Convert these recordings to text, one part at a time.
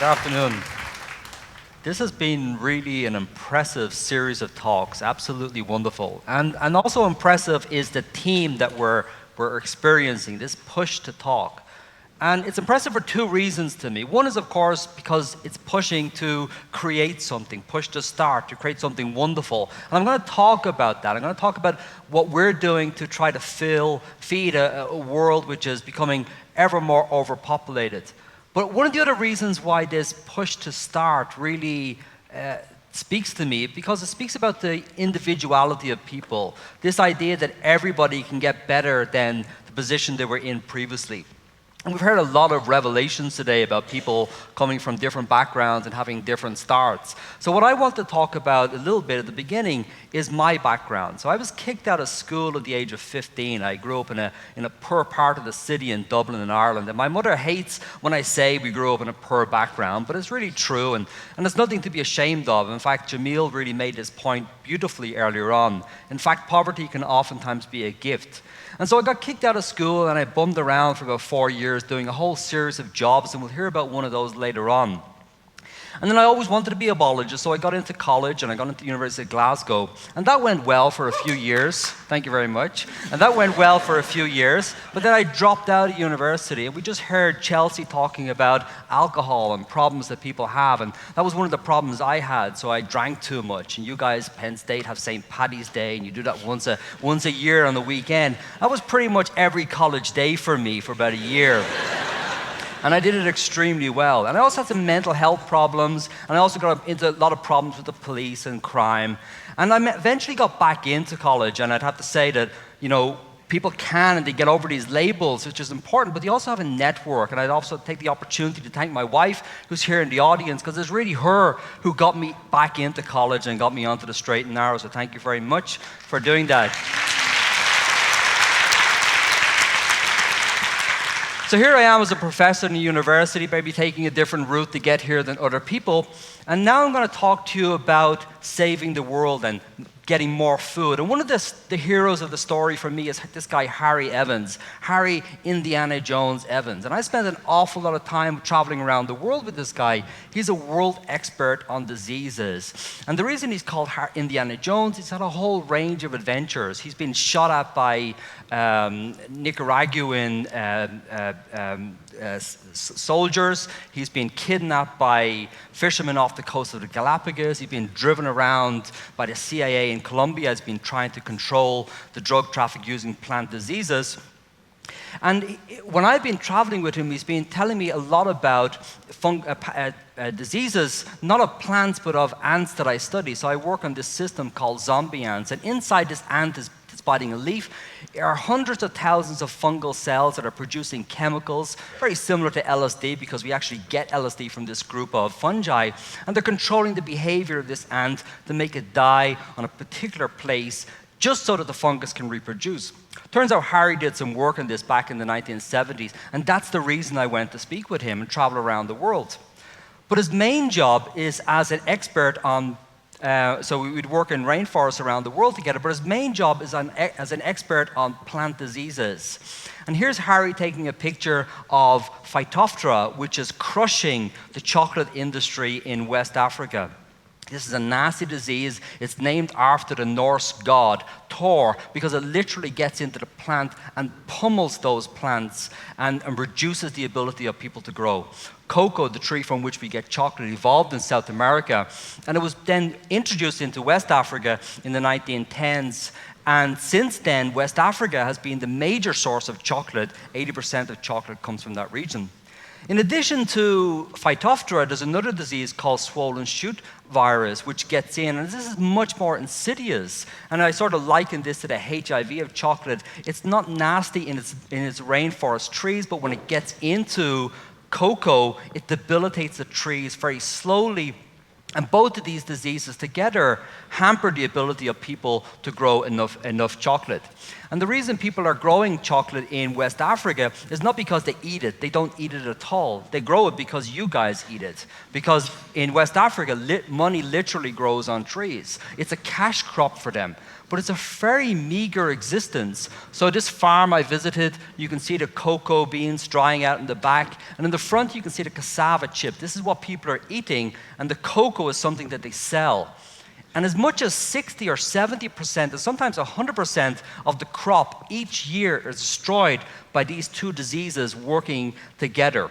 Good afternoon. This has been really an impressive series of talks, absolutely wonderful. And also impressive is the theme that we're experiencing, this push to talk. And it's impressive for two reasons to me. One is, of course, because it's pushing to create something, push to start, to create something wonderful. And I'm going to talk about that. I'm going to talk about what we're doing to try to feed a world which is becoming ever more overpopulated. But one of the other reasons why this push to start really speaks to me, because it speaks about the individuality of people, this idea that everybody can get better than the position they were in previously. And we've heard a lot of revelations today about people coming from different backgrounds and having different starts. So what I want to talk about a little bit at the beginning is my background. So I was kicked out of school at the age of 15. I grew up in a poor part of the city in Dublin in Ireland. And my mother hates when I say we grew up in a poor background, but it's really true, and there's nothing to be ashamed of. In fact, Jamil really made this point beautifully earlier on. In fact, poverty can oftentimes be a gift. And so I got kicked out of school and I bummed around for about 4 years doing a whole series of jobs, and we'll hear about one of those later on. And then I always wanted to be a biologist, so I got into college and I got into the University of Glasgow. And that went well for a few years. Thank you very much. And that went well for a few years. But then I dropped out of university, and we just heard Chelsea talking about alcohol and problems that people have. And that was one of the problems I had, so I drank too much. And you guys, Penn State, have St. Paddy's Day, and you do that once a year on the weekend. That was pretty much every college day for me for about a year. And I did it extremely well. And I also had some mental health problems, and I also got into a lot of problems with the police and crime. And I eventually got back into college, and I'd have to say that, people can, and they get over these labels, which is important, but they also have a network. And I'd also take the opportunity to thank my wife, who's here in the audience, because it's really her who got me back into college and got me onto the straight and narrow. So thank you very much for doing that. So here I am as a professor in a university, maybe taking a different route to get here than other people. And now I'm going to talk to you about saving the world and getting more food. And one of the heroes of the story for me is this guy, Harry Evans. Harry Indiana Jones Evans. And I spent an awful lot of time traveling around the world with this guy. He's a world expert on diseases. And the reason he's called Indiana Jones, he's had a whole range of adventures. He's been shot at by Nicaraguan soldiers. He's been kidnapped by fishermen off the coast of the Galapagos. He's been driven around by the CIA in Colombia. He's been trying to control the drug traffic using plant diseases. And when I've been traveling with him, he's been telling me a lot about diseases, not of plants, but of ants that I study. So I work on this system called zombie ants. And inside this ant is biting a leaf, there are hundreds of thousands of fungal cells that are producing chemicals, very similar to LSD, because we actually get LSD from this group of fungi, and they're controlling the behavior of this ant to make it die on a particular place, just so that the fungus can reproduce. Turns out Harry did some work on this back in the 1970s, and that's the reason I went to speak with him and travel around the world. But his main job is as an expert on so we would work in rainforests around the world together, but his main job is as an expert on plant diseases. And here's Harry taking a picture of Phytophthora, which is crushing the chocolate industry in West Africa. This is a nasty disease. It's named after the Norse god Thor, because it literally gets into the plant and pummels those plants and reduces the ability of people to grow. Cocoa, the tree from which we get chocolate, evolved in South America, and it was then introduced into West Africa in the 1910s. And since then, West Africa has been the major source of chocolate. 80% of chocolate comes from that region. In addition to Phytophthora, there's another disease called swollen shoot virus, which gets in, and this is much more insidious. And I sort of liken this to the HIV of chocolate. It's not nasty in its rainforest trees, but when it gets into cocoa, it debilitates the trees very slowly. And both of these diseases together hamper the ability of people to grow enough chocolate. And the reason people are growing chocolate in West Africa is not because they eat it. They don't eat it at all. They grow it because you guys eat it. Because in West Africa, money literally grows on trees. It's a cash crop for them. but it's a very meager existence. So this farm I visited, you can see the cocoa beans drying out in the back, and in the front you can see the cassava chip. This is what people are eating, and the cocoa is something that they sell. And as much as 60 or 70%, and sometimes 100% of the crop each year is destroyed by these two diseases working together.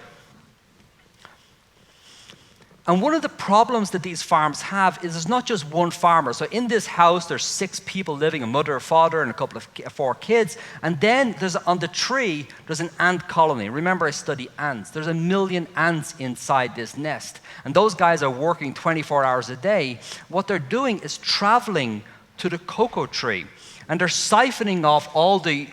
And one of the problems that these farms have is there's not just one farmer. So in this house, there's 6 people living, a mother, a father, and a couple of 4 kids. And then on the tree, there's an ant colony. Remember, I study ants. There's 1 million ants inside this nest. And those guys are working 24 hours a day. What they're doing is traveling to the cocoa tree. And they're siphoning off all the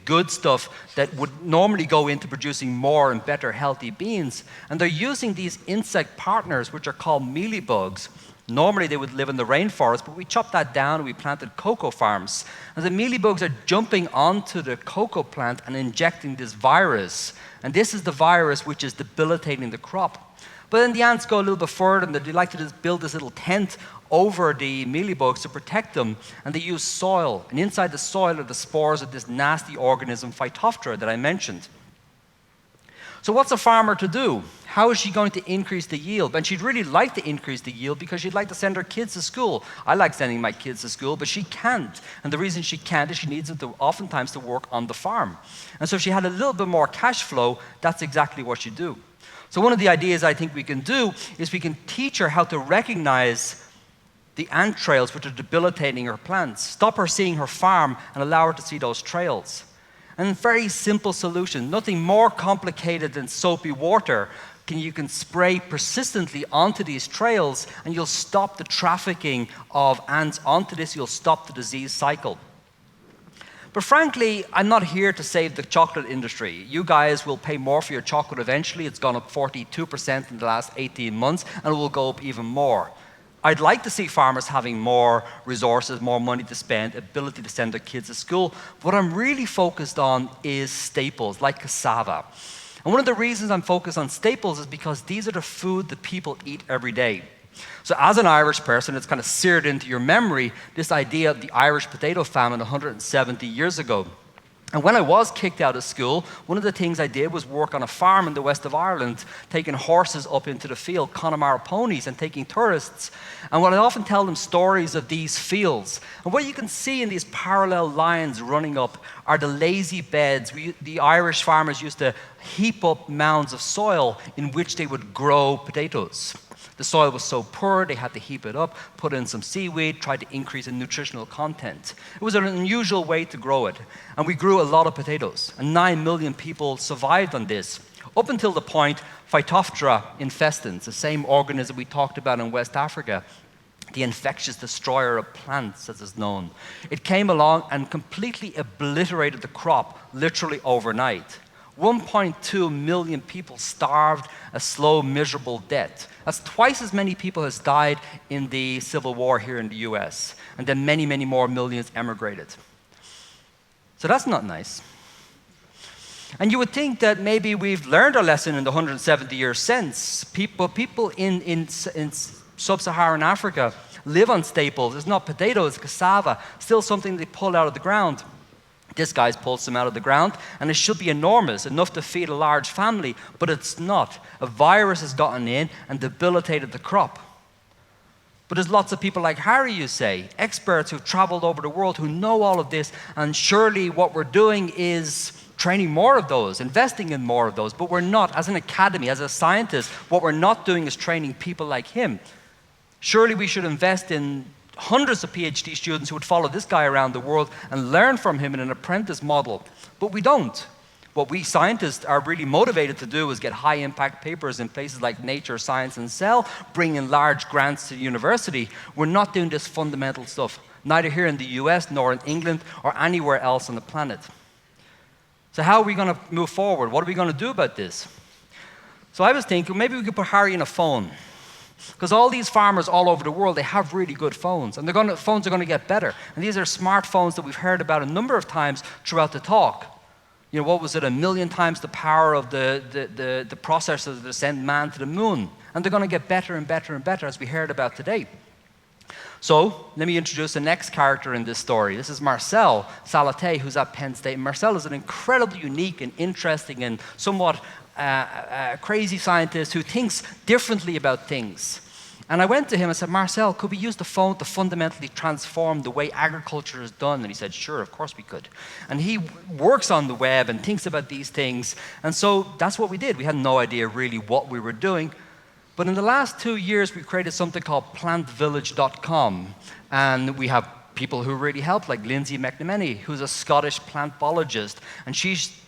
good stuff that would normally go into producing more and better healthy beans. And they're using these insect partners, which are called mealybugs. Normally they would live in the rainforest, but we chopped that down and we planted cocoa farms. And the mealybugs are jumping onto the cocoa plant and injecting this virus. And this is the virus which is debilitating the crop. But then the ants go a little bit further, and they like to just build this little tent over the mealybugs to protect them, and they use soil. And inside the soil are the spores of this nasty organism, Phytophthora, that I mentioned. So what's a farmer to do? How is she going to increase the yield? And she'd really like to increase the yield because she'd like to send her kids to school. I like sending my kids to school, but she can't. And the reason she can't is she needs them oftentimes to work on the farm. And so if she had a little bit more cash flow, that's exactly what she'd do. So one of the ideas I think we can do is we can teach her how to recognize the ant trails which are debilitating her plants. Stop her seeing her farm and allow her to see those trails. And a very simple solution, nothing more complicated than soapy water. You can spray persistently onto these trails and you'll stop the trafficking of ants onto this, you'll stop the disease cycle. But frankly, I'm not here to save the chocolate industry. You guys will pay more for your chocolate eventually. It's gone up 42% in the last 18 months, and it will go up even more. I'd like to see farmers having more resources, more money to spend, ability to send their kids to school. What I'm really focused on is staples, like cassava. And one of the reasons I'm focused on staples is because these are the food that people eat every day. So as an Irish person, it's kind of seared into your memory, this idea of the Irish potato famine 170 years ago. And when I was kicked out of school, one of the things I did was work on a farm in the west of Ireland, taking horses up into the field, Connemara ponies, and taking tourists. And what I often tell them stories of these fields. And what you can see in these parallel lines running up are the lazy beds. The Irish farmers used to heap up mounds of soil in which they would grow potatoes. The soil was so poor, they had to heap it up, put in some seaweed, try to increase the nutritional content. It was an unusual way to grow it. And we grew a lot of potatoes. And 9 million people survived on this, up until the point Phytophthora infestans, the same organism we talked about in West Africa, the infectious destroyer of plants, as is known. It came along and completely obliterated the crop, literally overnight. 1.2 million people starved a slow, miserable death. That's twice as many people as died in the Civil War here in the US. And then many, many more millions emigrated. So that's not nice. And you would think that maybe we've learned our lesson in the 170 years since. People in sub-Saharan Africa live on staples. It's not potatoes, it's cassava, still something they pull out of the ground. This guy's pulled some out of the ground, and it should be enormous, enough to feed a large family, but it's not. A virus has gotten in and debilitated the crop. But there's lots of people like Harry, you say, experts who've traveled over the world who know all of this, and surely what we're doing is training more of those, investing in more of those, but we're not. As an academy, as a scientist, what we're not doing is training people like him. Surely we should invest in hundreds of PhD students who would follow this guy around the world and learn from him in an apprentice model. But we don't. What we scientists are really motivated to do is get high impact papers in places like Nature, Science and Cell, bring in large grants to university. We're not doing this fundamental stuff, neither here in the US nor in England or anywhere else on the planet. So how are we going to move forward? What are we going to do about this? So I was thinking maybe we could put Harry in a phone. Because all these farmers all over the world, they have really good phones. And phones are going to get better. And these are smartphones that we've heard about a number of times throughout the talk. You know, what was it, 1 million times the power of the processors that send man to the moon. And they're going to get better and better and better, as we heard about today. So let me introduce the next character in this story. This is Marcel Salaté, who's at Penn State. Marcel is an incredibly unique and interesting and somewhat crazy scientist who thinks differently about things. And I went to him and said, Marcel, could we use the phone to fundamentally transform the way agriculture is done? And he said, sure, of course we could. And he works on the web and thinks about these things. And so that's what we did. We had no idea really what we were doing. But in the last 2 years, we created something called plantvillage.com. And we have people who really help, like Lindsay McNamee, who's a Scottish plant biologist. And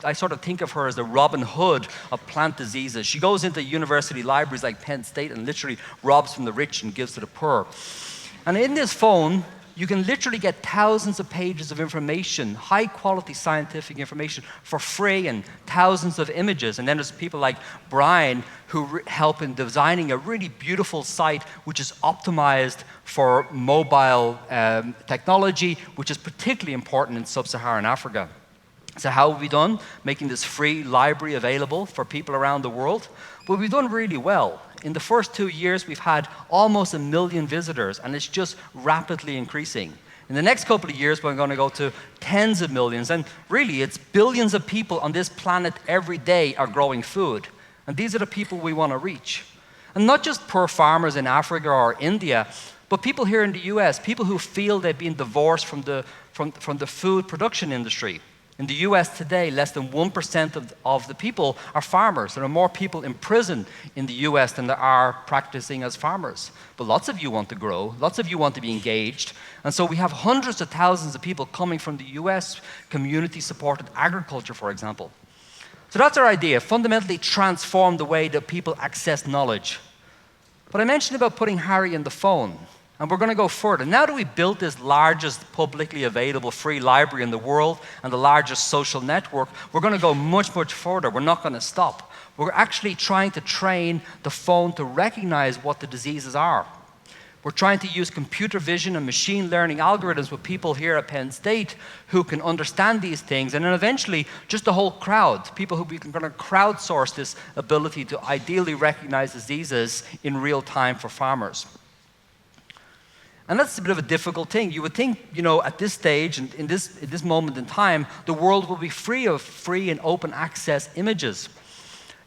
I sort of think of her as the Robin Hood of plant diseases. She goes into university libraries like Penn State and literally robs from the rich and gives to the poor. And in this phone, you can literally get thousands of pages of information, high quality scientific information for free, and thousands of images. And then there's people like Brian who help in designing a really beautiful site which is optimized for mobile technology, which is particularly important in sub-Saharan Africa. So how have we done? Making this free library available for people around the world. But we've done really well. In the first 2 years, we've had almost 1 million visitors, and it's just rapidly increasing. In the next couple of years, we're going to go to tens of millions, and really, it's billions of people on this planet every day are growing food. And these are the people we want to reach. And not just poor farmers in Africa or India, but people here in the US, people who feel they've been divorced from the food production industry. In the US today, less than 1% of the people are farmers. There are more people in prison in the US than there are practicing as farmers. But lots of you want to grow, lots of you want to be engaged. And so we have hundreds of thousands of people coming from the US community-supported agriculture, for example. So that's our idea, fundamentally transform the way that people access knowledge. But I mentioned about putting Harry in the phone. And we're going to go further. Now that we've built this largest publicly available free library in the world and the largest social network, we're going to go much, much further. We're not going to stop. We're actually trying to train the phone to recognize what the diseases are. We're trying to use computer vision and machine learning algorithms with people here at Penn State who can understand these things, and then eventually just the whole crowd, people who we can kind of crowdsource this ability to ideally recognize diseases in real time for farmers. And that's a bit of a difficult thing. You would think, at this stage and in this moment in time, the world will be free of free and open access images.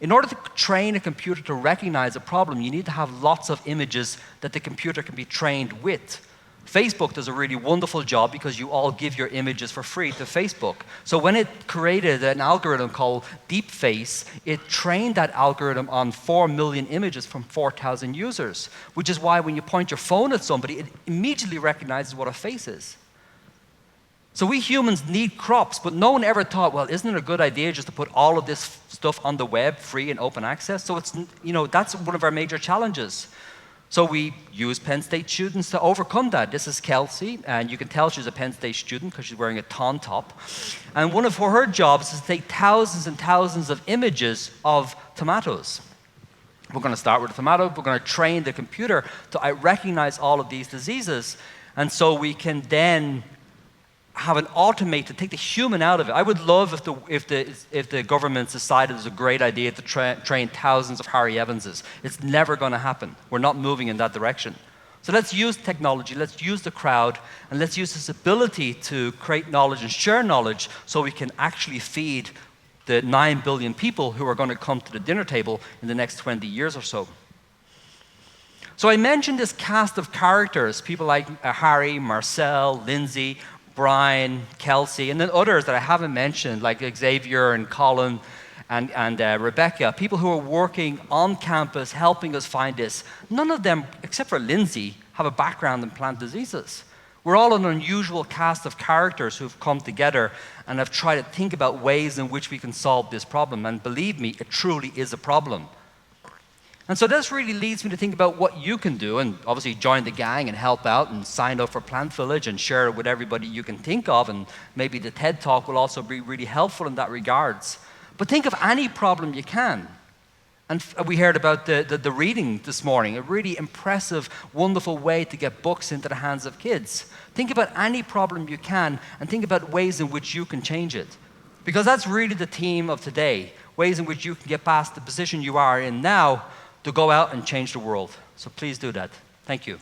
In order to train a computer to recognize a problem, you need to have lots of images that the computer can be trained with. Facebook does a really wonderful job because you all give your images for free to Facebook. So when it created an algorithm called DeepFace, it trained that algorithm on 4 million images from 4,000 users, which is why when you point your phone at somebody, it immediately recognizes what a face is. So we humans need crops, but no one ever thought, well, isn't it a good idea just to put all of this stuff on the web, free and open access? So that's one of our major challenges. So we use Penn State students to overcome that. This is Kelsey, and you can tell she's a Penn State student because she's wearing a ton top. And one of her jobs is to take thousands and thousands of images of tomatoes. We're going to start with a tomato. We're going to train the computer to recognize all of these diseases. And so we can then have an automated, take the human out of it. I would love if the government decided it was a great idea to train thousands of Harry Evanses. It's never going to happen. We're not moving in that direction. So let's use technology, let's use the crowd, and let's use this ability to create knowledge and share knowledge so we can actually feed the 9 billion people who are going to come to the dinner table in the next 20 years or so. So I mentioned this cast of characters, people like Harry, Marcel, Lindsay, Brian, Kelsey, and then others that I haven't mentioned, like Xavier and Colin and Rebecca, people who are working on campus helping us find this. None of them, except for Lindsay, have a background in plant diseases. We're all an unusual cast of characters who've come together and have tried to think about ways in which we can solve this problem. And believe me, it truly is a problem. And so this really leads me to think about what you can do, and obviously join the gang and help out and sign up for Plant Village and share it with everybody you can think of, and maybe the TED Talk will also be really helpful in that regards. But think of any problem you can. And we heard about the reading this morning, a really impressive, wonderful way to get books into the hands of kids. Think about any problem you can and think about ways in which you can change it. Because that's really the theme of today, ways in which you can get past the position you are in now to go out and change the world. So please do that. Thank you.